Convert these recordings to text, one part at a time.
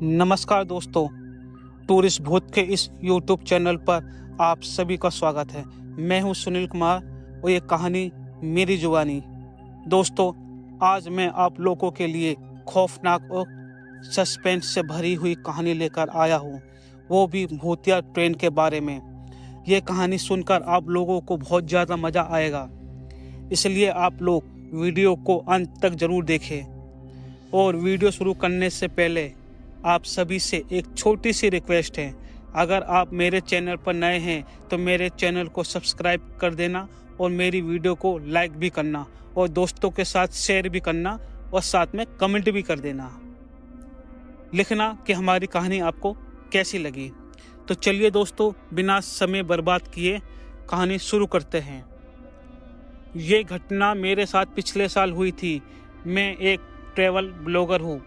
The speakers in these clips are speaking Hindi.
नमस्कार दोस्तों, टूरिस्ट भूत के इस यूट्यूब चैनल पर आप सभी का स्वागत है। मैं हूं सुनील कुमार और ये कहानी मेरी जुबानी। दोस्तों, आज मैं आप लोगों के लिए खौफनाक और सस्पेंस से भरी हुई कहानी लेकर आया हूं, वो भी भूतिया ट्रेन के बारे में। ये कहानी सुनकर आप लोगों को बहुत ज़्यादा मज़ा आएगा, इसलिए आप लोग वीडियो को अंत तक ज़रूर देखें। और वीडियो शुरू करने से पहले आप सभी से एक छोटी सी रिक्वेस्ट है। अगर आप मेरे चैनल पर नए हैं तो मेरे चैनल को सब्सक्राइब कर देना और मेरी वीडियो को लाइक भी करना और दोस्तों के साथ शेयर भी करना और साथ में कमेंट भी कर देना, लिखना कि हमारी कहानी आपको कैसी लगी। तो चलिए दोस्तों, बिना समय बर्बाद किए कहानी शुरू करते हैं। ये घटना मेरे साथ पिछले साल हुई थी। मैं एक ट्रैवल ब्लॉगर हूँ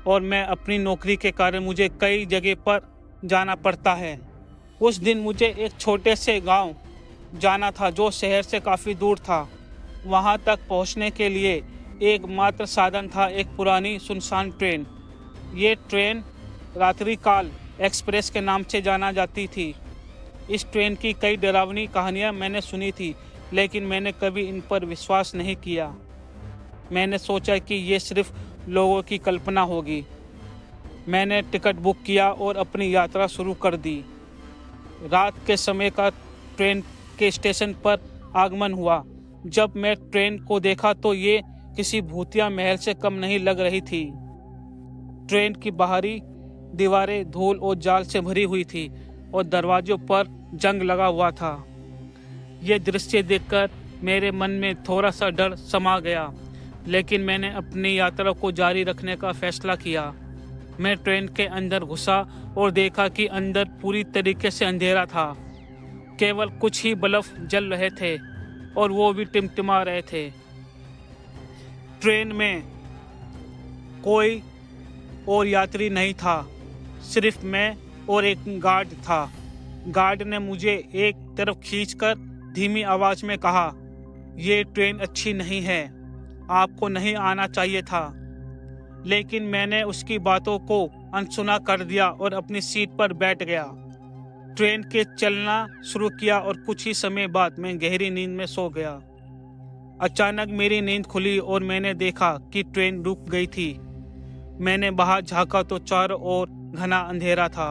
और मैं अपनी नौकरी के कारण मुझे कई जगह पर जाना पड़ता है। उस दिन मुझे एक छोटे से गांव जाना था जो शहर से काफ़ी दूर था। वहां तक पहुंचने के लिए एकमात्र साधन था एक पुरानी सुनसान ट्रेन। ये ट्रेन रात्रिकाल एक्सप्रेस के नाम से जाना जाती थी। इस ट्रेन की कई डरावनी कहानियां मैंने सुनी थी, लेकिन मैंने कभी इन पर विश्वास नहीं किया। मैंने सोचा कि ये सिर्फ लोगों की कल्पना होगी। मैंने टिकट बुक किया और अपनी यात्रा शुरू कर दी। रात के समय का ट्रेन के स्टेशन पर आगमन हुआ। जब मैं ट्रेन को देखा तो ये किसी भूतिया महल से कम नहीं लग रही थी। ट्रेन की बाहरी दीवारें धूल और जाल से भरी हुई थी और दरवाजों पर जंग लगा हुआ था। ये दृश्य देखकर मेरे मन में थोड़ा सा डर समा गया, लेकिन मैंने अपनी यात्रा को जारी रखने का फैसला किया। मैं ट्रेन के अंदर घुसा और देखा कि अंदर पूरी तरीके से अंधेरा था। केवल कुछ ही बल्ब जल रहे थे और वो भी टिमटिमा रहे थे। ट्रेन में कोई और यात्री नहीं था, सिर्फ मैं और एक गार्ड था। गार्ड ने मुझे एक तरफ खींचकर धीमी आवाज में कहा, "ये ट्रेन अच्छी नहीं है, आपको नहीं आना चाहिए था।" लेकिन मैंने उसकी बातों को अनसुना कर दिया और अपनी सीट पर बैठ गया। ट्रेन के चलना शुरू किया और कुछ ही समय बाद मैं गहरी नींद में सो गया। अचानक मेरी नींद खुली और मैंने देखा कि ट्रेन रुक गई थी। मैंने बाहर झांका तो चारों ओर घना अंधेरा था।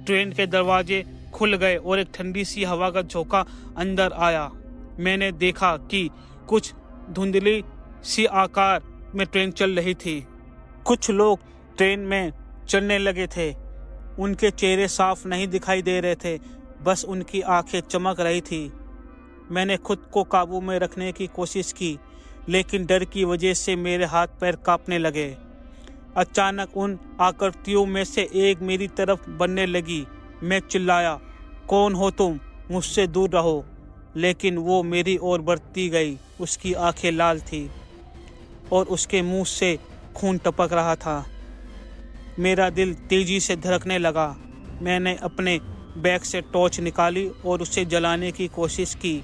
ट्रेन के दरवाजे खुल गए और एक ठंडी सी हवा का झोंका अंदर आया। मैंने देखा कि कुछ धुंधली सी आकार में ट्रेन चल रही थी। कुछ लोग ट्रेन में चलने लगे थे। उनके चेहरे साफ नहीं दिखाई दे रहे थे, बस उनकी आंखें चमक रही थी। मैंने खुद को काबू में रखने की कोशिश की, लेकिन डर की वजह से मेरे हाथ पैर कांपने लगे। अचानक उन आकृतियों में से एक मेरी तरफ बढ़ने लगी। मैं चिल्लाया, "कौन हो तुम? मुझसे दूर रहो।" लेकिन वो मेरी ओर बढ़ती गई। उसकी आंखें लाल थी और उसके मुंह से खून टपक रहा था। मेरा दिल तेजी से धड़कने लगा। मैंने अपने बैग से टॉर्च निकाली और उसे जलाने की कोशिश की,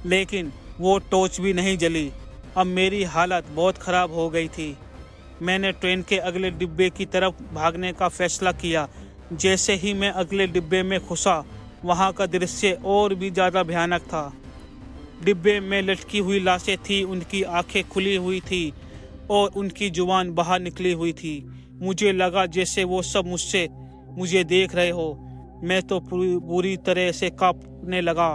लेकिन वो टॉर्च भी नहीं जली। अब मेरी हालत बहुत ख़राब हो गई थी। मैंने ट्रेन के अगले डिब्बे की तरफ भागने का फैसला किया। जैसे ही मैं अगले डिब्बे में घुसा, वहाँ का दृश्य और भी ज़्यादा भयानक था। डिब्बे में लटकी हुई लाशें थी, उनकी आंखें खुली हुई थी और उनकी जुबान बाहर निकली हुई थी। मुझे लगा जैसे वो सब मुझे देख रहे हो। मैं तो बुरी तरह से कांपने लगा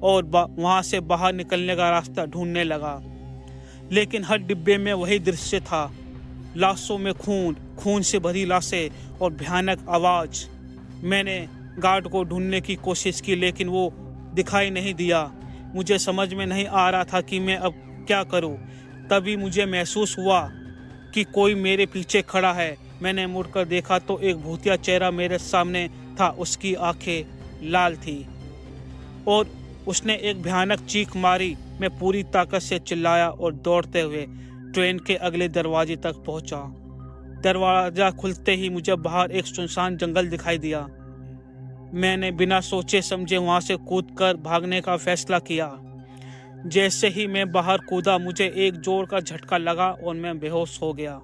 और वहाँ से बाहर निकलने का रास्ता ढूंढने लगा, लेकिन हर डिब्बे में वही दृश्य था। लाशों में खून से भरी लाशें और भयानक आवाज़। मैंने गार्ड को ढूंढने की कोशिश की, लेकिन वो दिखाई नहीं दिया। मुझे समझ में नहीं आ रहा था कि मैं अब क्या करूं। तभी मुझे महसूस हुआ कि कोई मेरे पीछे खड़ा है। मैंने मुड़कर देखा तो एक भूतिया चेहरा मेरे सामने था। उसकी आंखें लाल थी और उसने एक भयानक चीख मारी। मैं पूरी ताकत से चिल्लाया और दौड़ते हुए ट्रेन के अगले दरवाजे तक पहुंचा। दरवाजा खुलते ही मुझे बाहर एक सुनसान जंगल दिखाई दिया। मैंने बिना सोचे समझे वहां से कूदकर भागने का फैसला किया। जैसे ही मैं बाहर कूदा, मुझे एक जोर का झटका लगा और मैं बेहोश हो गया।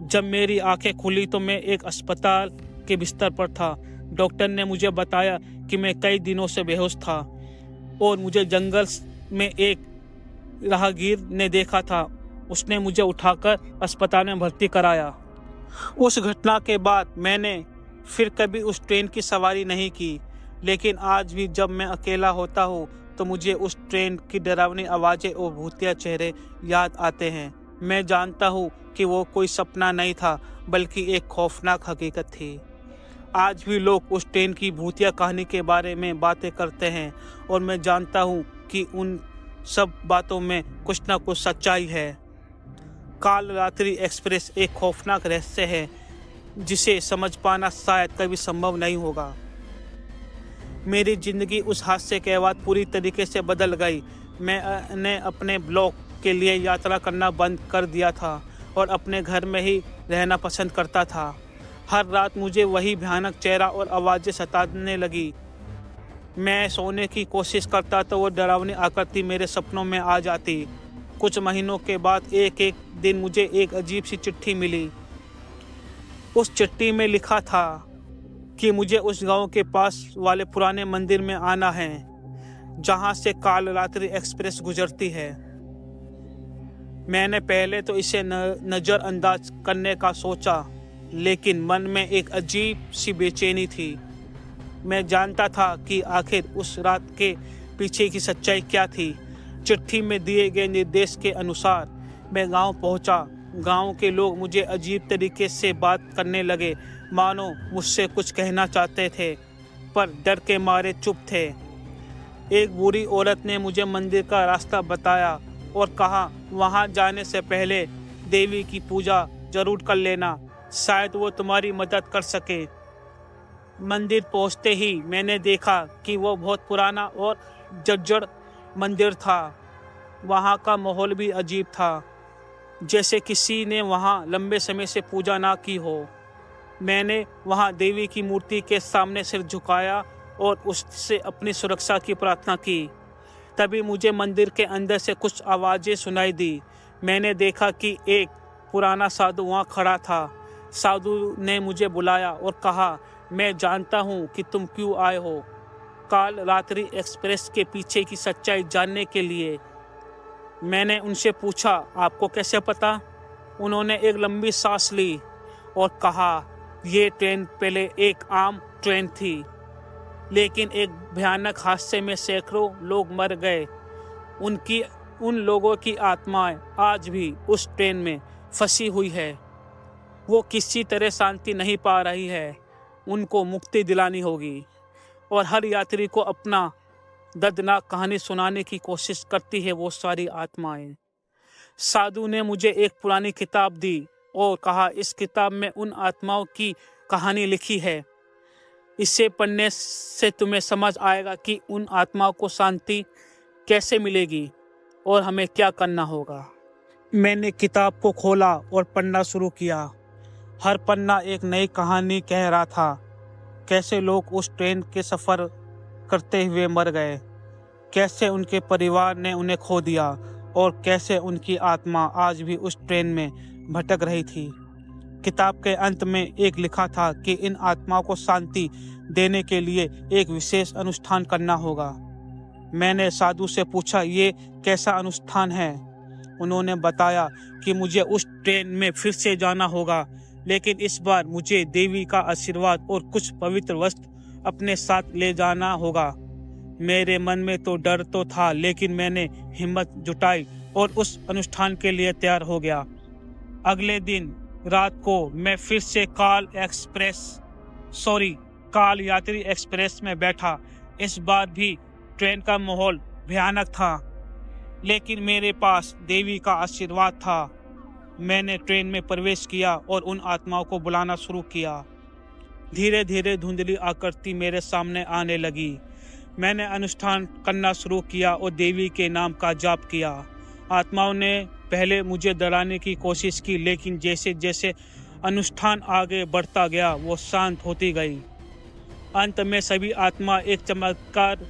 जब मेरी आंखें खुली तो मैं एक अस्पताल के बिस्तर पर था। डॉक्टर ने मुझे बताया कि मैं कई दिनों से बेहोश था और मुझे जंगल में एक राहगीर ने देखा था। उसने मुझे उठाकर अस्पताल में भर्ती कराया। उस घटना के बाद मैंने फिर कभी उस ट्रेन की सवारी नहीं की, लेकिन आज भी जब मैं अकेला होता हूँ तो मुझे उस ट्रेन की डरावनी आवाज़ें और भूतिया चेहरे याद आते हैं। मैं जानता हूँ कि वो कोई सपना नहीं था, बल्कि एक खौफनाक हकीकत थी। आज भी लोग उस ट्रेन की भूतिया कहानी के बारे में बातें करते हैं और मैं जानता हूँ कि उन सब बातों में कुछ ना कुछ सच्चाई है। काल रात्रि एक्सप्रेस एक खौफनाक रहस्य है जिसे समझ पाना शायद कभी संभव नहीं होगा। मेरी ज़िंदगी उस हादसे के बाद पूरी तरीके से बदल गई। मैंने अपने ब्लॉक के लिए यात्रा करना बंद कर दिया था और अपने घर में ही रहना पसंद करता था। हर रात मुझे वही भयानक चेहरा और आवाज़ें सताने लगी। मैं सोने की कोशिश करता तो वो डरावनी आकृति मेरे सपनों में आ जाती। कुछ महीनों के बाद एक दिन मुझे एक अजीब सी चिट्ठी मिली। उस चिट्ठी में लिखा था कि मुझे उस गांव के पास वाले पुराने मंदिर में आना है जहां से काल रात्रि एक्सप्रेस गुजरती है। मैंने पहले तो इसे नज़रअंदाज करने का सोचा, लेकिन मन में एक अजीब सी बेचैनी थी। मैं जानता था कि आखिर उस रात के पीछे की सच्चाई क्या थी। चिट्ठी में दिए गए निर्देश के अनुसार मैं गांव पहुंचा। गांव के लोग मुझे अजीब तरीके से बात करने लगे, मानो मुझसे कुछ कहना चाहते थे पर डर के मारे चुप थे। एक बूढ़ी औरत ने मुझे मंदिर का रास्ता बताया और कहा, वहां जाने से पहले देवी की पूजा जरूर कर लेना, शायद वो तुम्हारी मदद कर सके। मंदिर पहुंचते ही मैंने देखा कि वो बहुत पुराना और जर्जर मंदिर था। वहाँ का माहौल भी अजीब था, जैसे किसी ने वहाँ लंबे समय से पूजा ना की हो। मैंने वहाँ देवी की मूर्ति के सामने सिर झुकाया और उससे अपनी सुरक्षा की प्रार्थना की। तभी मुझे मंदिर के अंदर से कुछ आवाज़ें सुनाई दी। मैंने देखा कि एक पुराना साधु वहाँ खड़ा था। साधु ने मुझे बुलाया और कहा, मैं जानता हूँ कि तुम क्यों आए हो, काल रात्रि एक्सप्रेस के पीछे की सच्चाई जानने के लिए। मैंने उनसे पूछा, आपको कैसे पता? उन्होंने एक लंबी सांस ली और कहा, ये ट्रेन पहले एक आम ट्रेन थी, लेकिन एक भयानक हादसे में सैकड़ों लोग मर गए। उन लोगों की आत्माएं आज भी उस ट्रेन में फंसी हुई है। वो किसी तरह शांति नहीं पा रही है। उनको मुक्ति दिलानी होगी और हर यात्री को अपना दर्दनाक कहानी सुनाने की कोशिश करती है वो सारी आत्माएं। साधु ने मुझे एक पुरानी किताब दी और कहा, इस किताब में उन आत्माओं की कहानी लिखी है। इसे पढ़ने से तुम्हें समझ आएगा कि उन आत्माओं को शांति कैसे मिलेगी और हमें क्या करना होगा। मैंने किताब को खोला और पढ़ना शुरू किया। हर पन्ना एक नई कहानी कह रहा था। कैसे लोग उस ट्रेन के सफ़र करते हुए मर गए, कैसे उनके परिवार ने उन्हें खो दिया और कैसे उनकी आत्मा आज भी उस ट्रेन में भटक रही थी। किताब के अंत में एक लिखा था कि इन आत्माओं को शांति देने के लिए एक विशेष अनुष्ठान करना होगा। मैंने साधु से पूछा, ये कैसा अनुष्ठान है? उन्होंने बताया कि मुझे उस ट्रेन में फिर से जाना होगा, लेकिन इस बार मुझे देवी का आशीर्वाद और कुछ पवित्र वस्त्र अपने साथ ले जाना होगा। मेरे मन में तो डर तो था, लेकिन मैंने हिम्मत जुटाई और उस अनुष्ठान के लिए तैयार हो गया। अगले दिन रात को मैं फिर से काल यात्री एक्सप्रेस में बैठा। इस बार भी ट्रेन का माहौल भयानक था, लेकिन मेरे पास देवी का आशीर्वाद था। मैंने ट्रेन में प्रवेश किया और उन आत्माओं को बुलाना शुरू किया। धीरे धीरे धुंधली आकृति मेरे सामने आने लगी। मैंने अनुष्ठान करना शुरू किया और देवी के नाम का जाप किया। आत्माओं ने पहले मुझे डराने की कोशिश की, लेकिन जैसे जैसे अनुष्ठान आगे बढ़ता गया वो शांत होती गई। अंत में सभी आत्मा एक चमत्कार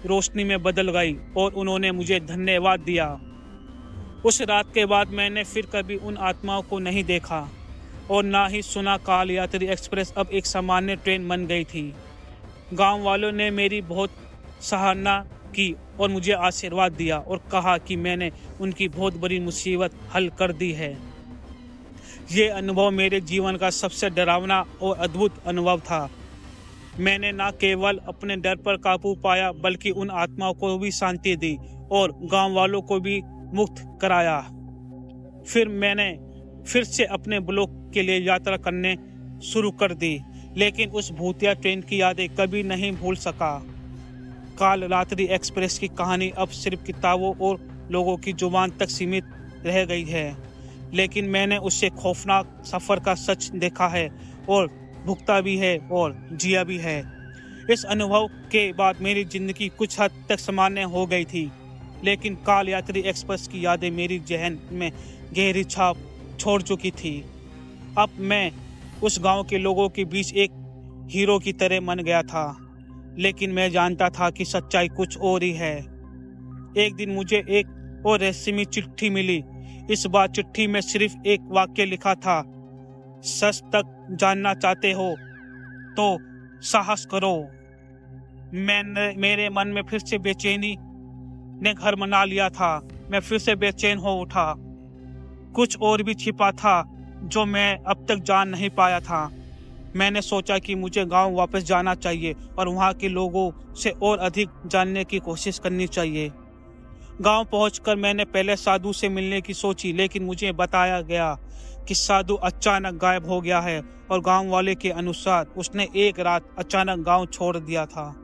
रोशनी में बदल गई और उन्होंने मुझे धन्यवाद दिया। उस रात के बाद मैंने फिर कभी उन आत्माओं को नहीं देखा। और ना ही सुना। काल यात्री एक्सप्रेस अब एक सामान्य ट्रेन बन गई थी। गांव वालों ने मेरी बहुत सराहना की और मुझे आशीर्वाद दिया और कहा कि मैंने उनकी बहुत बड़ी मुसीबत हल कर दी है। ये अनुभव मेरे जीवन का सबसे डरावना और अद्भुत अनुभव था। मैंने न केवल अपने डर पर काबू पाया बल्कि उन आत्माओं को भी शांति दी और गांव वालों को भी मुक्त कराया। फिर मैंने फिर से अपने ब्लॉक के लिए यात्रा करने शुरू कर दी, लेकिन उस भूतिया ट्रेन की यादें कभी नहीं भूल सका। काल रात्रि एक्सप्रेस की कहानी अब सिर्फ किताबों और लोगों की जुबान तक सीमित रह गई है, लेकिन मैंने उससे खौफनाक सफ़र का सच देखा है और भुगता भी है और जिया भी है। इस अनुभव के बाद मेरी जिंदगी कुछ हद तक सामान्य हो गई थी, लेकिन काल यात्री एक्सप्रेस की यादें मेरी जहन में गहरी छाप छोड़ चुकी थी। अब मैं उस गांव के लोगों के बीच एक हीरो की तरह बन गया था, लेकिन मैं जानता था कि सच्चाई कुछ और ही है। एक दिन मुझे एक और रहस्यमयी चिट्ठी मिली। इस बार चिट्ठी में सिर्फ एक वाक्य लिखा था, सच तक जानना चाहते हो तो साहस करो। मेरे मन में फिर से बेचैनी ने घर बना लिया था। मैं फिर से बेचैन हो उठा। कुछ और भी छिपा था जो मैं अब तक जान नहीं पाया था। मैंने सोचा कि मुझे गांव वापस जाना चाहिए और वहां के लोगों से और अधिक जानने की कोशिश करनी चाहिए। गांव पहुंचकर मैंने पहले साधु से मिलने की सोची, लेकिन मुझे बताया गया कि साधु अचानक गायब हो गया है और गांव वाले के अनुसार उसने एक रात अचानक गांव छोड़ दिया था,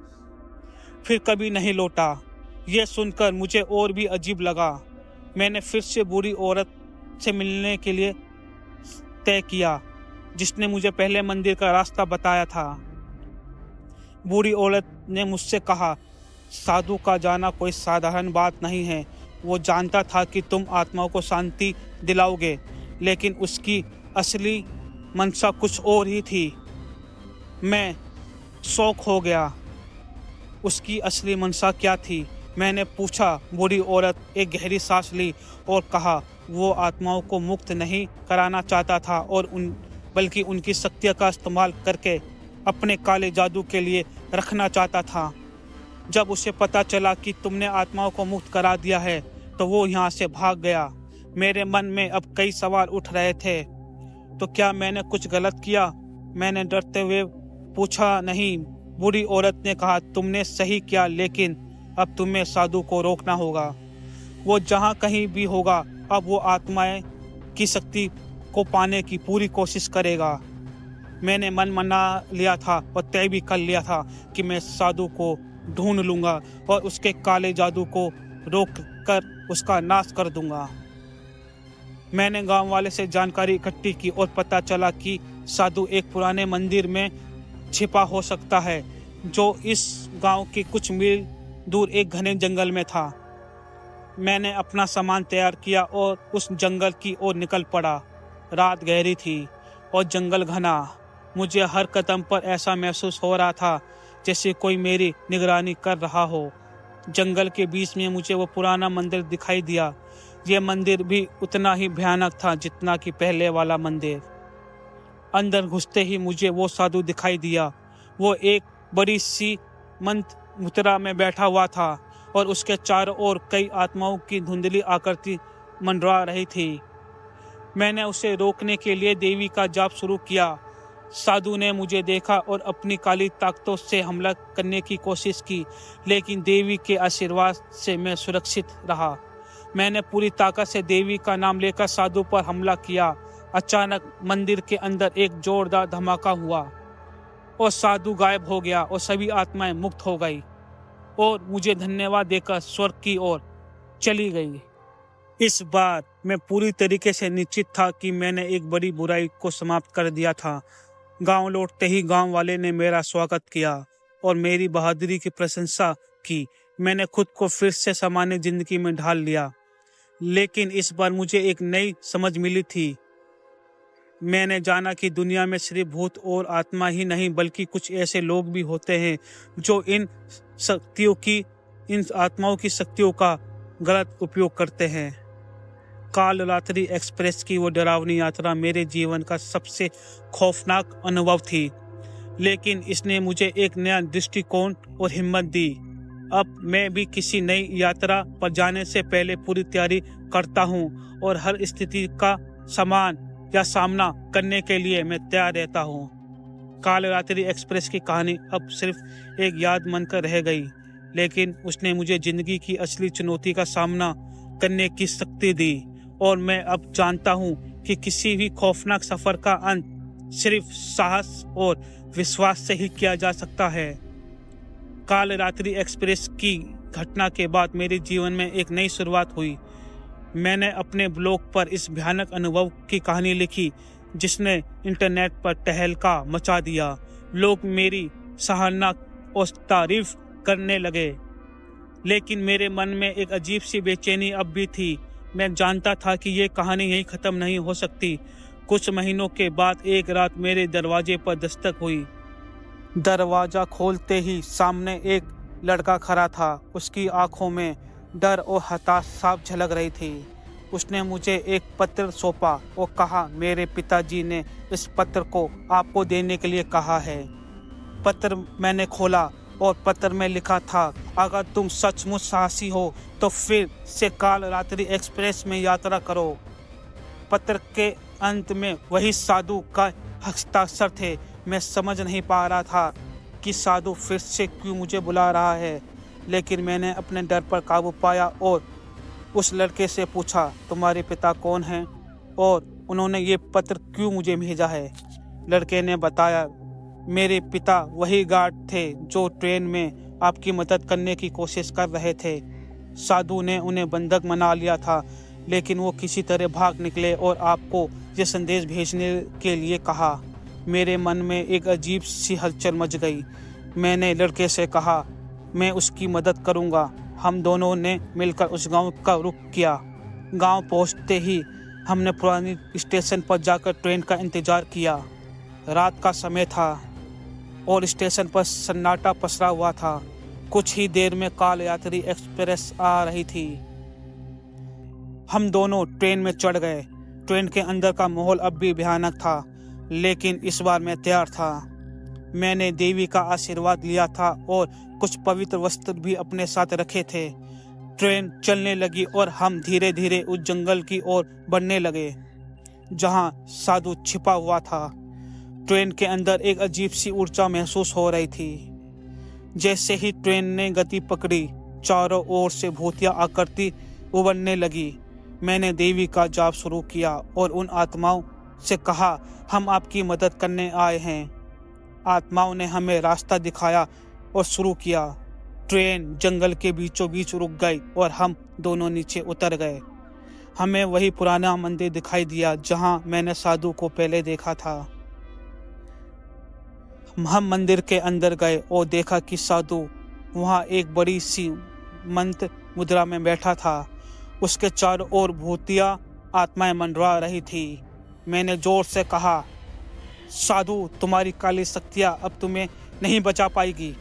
फिर कभी नहीं लौटा। यह सुनकर मुझे और भी अजीब लगा। मैंने फिर से बूढ़ी औरत से मिलने के लिए तय किया, जिसने मुझे पहले मंदिर का रास्ता बताया था। बूढ़ी औरत ने मुझसे कहा, साधु का जाना कोई साधारण बात नहीं है। वो जानता था कि तुम आत्माओं को शांति दिलाओगे, लेकिन उसकी असली मंशा कुछ और ही थी। मैं शौक हो गया। उसकी असली मंशा क्या थी? मैंने पूछा। बूढ़ी औरत एक गहरी सांस ली और कहा, वो आत्माओं को मुक्त नहीं कराना चाहता था और बल्कि उनकी शक्तियों का इस्तेमाल करके अपने काले जादू के लिए रखना चाहता था। जब उसे पता चला कि तुमने आत्माओं को मुक्त करा दिया है तो वो यहाँ से भाग गया। मेरे मन में अब कई सवाल उठ रहे थे। तो क्या मैंने कुछ गलत किया? मैंने डरते हुए पूछा। नहीं, बूढ़ी औरत ने कहा, तुमने सही किया, लेकिन अब तुम्हें साधु को रोकना होगा। वो जहाँ कहीं भी होगा, अब वो आत्माएं की शक्ति को पाने की पूरी कोशिश करेगा। मैंने मन मना लिया था और तय भी कर लिया था कि मैं साधु को ढूंढ लूंगा और उसके काले जादू को रोक कर उसका नाश कर दूंगा। मैंने गांव वाले से जानकारी इकट्ठी की और पता चला कि साधु एक पुराने मंदिर में छिपा हो सकता है, जो इस गांव के कुछ मील दूर एक घने जंगल में था। मैंने अपना सामान तैयार किया और उस जंगल की ओर निकल पड़ा। रात गहरी थी और जंगल घना। मुझे हर कदम पर ऐसा महसूस हो रहा था जैसे कोई मेरी निगरानी कर रहा हो। जंगल के बीच में मुझे वो पुराना मंदिर दिखाई दिया। यह मंदिर भी उतना ही भयानक था जितना कि पहले वाला मंदिर। अंदर घुसते ही मुझे वो साधु दिखाई दिया। वो एक बड़ी सी मंत्र मुद्रा में बैठा हुआ था और उसके चारों ओर कई आत्माओं की धुंधली आकृति मंडरा रही थी। मैंने उसे रोकने के लिए देवी का जाप शुरू किया। साधु ने मुझे देखा और अपनी काली ताकतों से हमला करने की कोशिश की, लेकिन देवी के आशीर्वाद से मैं सुरक्षित रहा। मैंने पूरी ताकत से देवी का नाम लेकर साधु पर हमला किया। अचानक मंदिर के अंदर एक जोरदार धमाका हुआ और साधु गायब हो गया और सभी आत्माएं मुक्त हो गई और मुझे धन्यवाद देकर स्वर्ग की ओर चली गई। इस बार मैं पूरी तरीके से निश्चित था कि मैंने एक बड़ी बुराई को समाप्त कर दिया था। गांव लौटते ही गांव वाले ने मेरा स्वागत किया और मेरी बहादुरी की प्रशंसा की। मैंने खुद को फिर से सामान्य जिंदगी में ढाल लिया, लेकिन इस बार मुझे एक नई समझ मिली थी। मैंने जाना कि दुनिया में सिर्फ भूत और आत्मा ही नहीं, बल्कि कुछ ऐसे लोग भी होते हैं जो इन आत्माओं की शक्तियों का गलत उपयोग करते हैं। काल रात्रि एक्सप्रेस की वो डरावनी यात्रा मेरे जीवन का सबसे खौफनाक अनुभव थी, लेकिन इसने मुझे एक नया दृष्टिकोण और हिम्मत दी। अब मैं भी किसी नई यात्रा पर जाने से पहले पूरी तैयारी करता हूँ और हर स्थिति का सामना करने के लिए मैं तैयार रहता हूँ। काल रात्रि एक्सप्रेस की कहानी अब सिर्फ एक याद बनकर रह गई, लेकिन उसने मुझे जिंदगी की असली चुनौती का सामना करने की शक्ति दी और मैं अब जानता हूँ कि किसी भी खौफनाक सफर का अंत सिर्फ साहस और विश्वास से ही किया जा सकता है। काल रात्रि एक्सप्रेस की घटना के बाद मेरे जीवन में एक नई शुरुआत हुई। मैंने अपने ब्लॉग पर इस भयानक अनुभव की कहानी लिखी जिसने इंटरनेट पर तहलका मचा दिया। लोग मेरी सराहना और तारीफ करने लगे, लेकिन मेरे मन में एक अजीब सी बेचैनी अब भी थी। मैं जानता था कि ये कहानी यहीं ख़त्म नहीं हो सकती। कुछ महीनों के बाद एक रात मेरे दरवाजे पर दस्तक हुई। दरवाज़ा खोलते ही सामने एक लड़का खड़ा था। उसकी आंखों में डर और हताश साफ झलक रही थी। उसने मुझे एक पत्र सौंपा और कहा, मेरे पिताजी ने इस पत्र को आपको देने के लिए कहा है। पत्र मैंने खोला और पत्र में लिखा था, अगर तुम सचमुच साहसी हो तो फिर से काल रात्रि एक्सप्रेस में यात्रा करो। पत्र के अंत में वही साधु का हस्ताक्षर थे। मैं समझ नहीं पा रहा था कि साधु फिर से क्यों मुझे बुला रहा है, लेकिन मैंने अपने डर पर काबू पाया और उस लड़के से पूछा, तुम्हारे पिता कौन हैं और उन्होंने ये पत्र क्यों मुझे भेजा है। लड़के ने बताया, मेरे पिता वही गार्ड थे जो ट्रेन में आपकी मदद करने की कोशिश कर रहे थे। साधु ने उन्हें बंधक बना लिया था, लेकिन वो किसी तरह भाग निकले और आपको ये संदेश भेजने के लिए कहा। मेरे मन में एक अजीब सी हलचल मच गई। मैंने लड़के से कहा, मैं उसकी मदद करूंगा। हम दोनों ने मिलकर उस गांव का रुख किया। गांव पहुंचते ही हमने पुरानी स्टेशन पर जाकर ट्रेन का इंतजार किया। रात का समय था और स्टेशन पर सन्नाटा पसरा हुआ था। कुछ ही देर में काल यात्री एक्सप्रेस आ रही थी। हम दोनों ट्रेन में चढ़ गए। ट्रेन के अंदर का माहौल अब भी भयानक था, लेकिन इस बार मैं तैयार था। मैंने देवी का आशीर्वाद लिया था और कुछ पवित्र वस्त्र भी अपने साथ रखे थे। ट्रेन चलने लगी और हम धीरे धीरे उस जंगल की ओर बढ़ने लगे जहां साधु छिपा हुआ था। ट्रेन के अंदर एक अजीब सी ऊर्जा महसूस हो रही थी। जैसे ही ट्रेन ने गति पकड़ी, चारों ओर से भूतिया आकृति उभरने लगी। मैंने देवी का जाप शुरू किया और उन आत्माओं से कहा, हम आपकी मदद करने आए हैं। आत्माओं ने हमें रास्ता दिखाया और शुरू किया। ट्रेन जंगल के बीचों बीच रुक गई और हम दोनों नीचे उतर गए। हमें वही पुराना मंदिर दिखाई दिया जहां मैंने साधु को पहले देखा था। हम मंदिर के अंदर गए और देखा कि साधु वहां एक बड़ी सी मंत्र मुद्रा में बैठा था। उसके चारों ओर भूतिया आत्माएं मंडरा रही थी। मैंने जोर से कहा, साधु, तुम्हारी काली शक्तियाँ अब तुम्हें नहीं बचा पाएगी।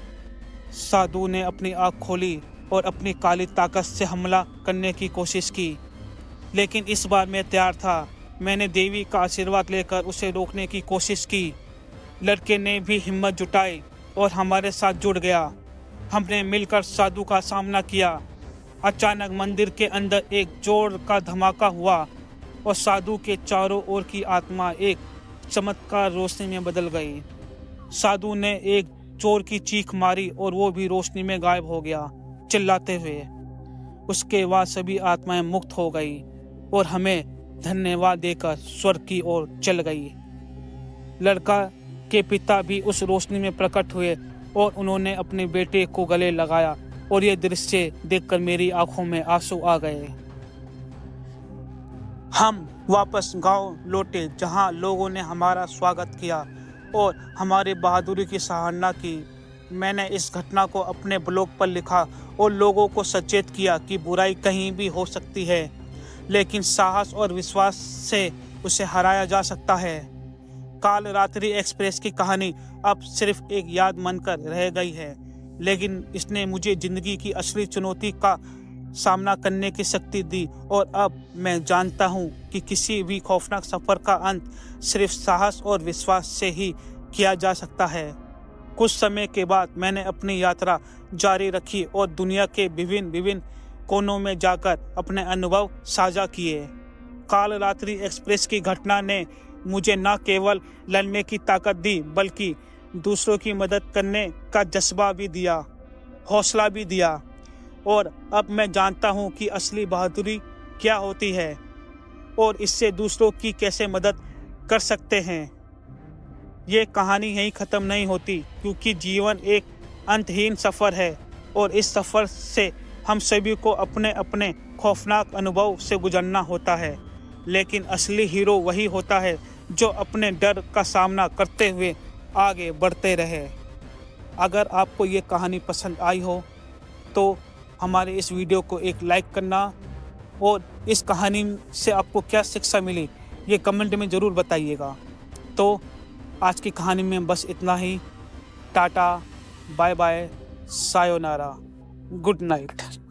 साधु ने अपनी आँख खोली और अपनी काली ताकत से हमला करने की कोशिश की, लेकिन इस बार मैं तैयार था। मैंने देवी का आशीर्वाद लेकर उसे रोकने की कोशिश की। लड़के ने भी हिम्मत जुटाई और हमारे साथ जुड़ गया। हमने मिलकर साधु का सामना किया। अचानक मंदिर के अंदर एक जोर का धमाका हुआ और साधु के चारों ओर की आत्मा एक चमत्कार रोशनी में बदल गई। साधु ने एक चोर की चीख मारी और वो भी रोशनी में गायब हो गया, चिल्लाते हुए। उसके बाद सभी आत्माएं मुक्त हो गई और हमें धन्यवाद देकर स्वर्ग की ओर चल गई। लड़का के पिता भी उस रोशनी में प्रकट हुए और उन्होंने अपने बेटे को गले लगाया और ये दृश्य देखकर मेरी आंखों में आंसू आ गए। हम वापस गांव लौटे जहां लोगों ने हमारा स्वागत किया और हमारी बहादुरी की सराहना की। मैंने इस घटना को अपने ब्लॉग पर लिखा और लोगों को सचेत किया कि बुराई कहीं भी हो सकती है, लेकिन साहस और विश्वास से उसे हराया जा सकता है। काल रात्रि एक्सप्रेस की कहानी अब सिर्फ एक याद बनकर रह गई है, लेकिन इसने मुझे जिंदगी की असली चुनौती का सामना करने की शक्ति दी और अब मैं जानता हूँ कि किसी भी खौफनाक सफ़र का अंत सिर्फ साहस और विश्वास से ही किया जा सकता है। कुछ समय के बाद मैंने अपनी यात्रा जारी रखी और दुनिया के विभिन्न कोनों में जाकर अपने अनुभव साझा किए। काल रात्रि एक्सप्रेस की घटना ने मुझे न केवल लड़ने की ताकत दी बल्कि दूसरों की मदद करने का जज्बा भी दिया, हौसला भी दिया। और अब मैं जानता हूँ कि असली बहादुरी क्या होती है और इससे दूसरों की कैसे मदद कर सकते हैं। ये कहानी यहीं ख़त्म नहीं होती, क्योंकि जीवन एक अंतहीन सफ़र है और इस सफ़र से हम सभी को अपने अपने खौफनाक अनुभव से गुजरना होता है। लेकिन असली हीरो वही होता है जो अपने डर का सामना करते हुए आगे बढ़ते रहे। अगर आपको ये कहानी पसंद आई हो तो हमारे इस वीडियो को एक लाइक करना और इस कहानी से आपको क्या शिक्षा मिली ये कमेंट में ज़रूर बताइएगा। तो आज की कहानी में बस इतना ही। Tata, bye bye, sayonara, good night.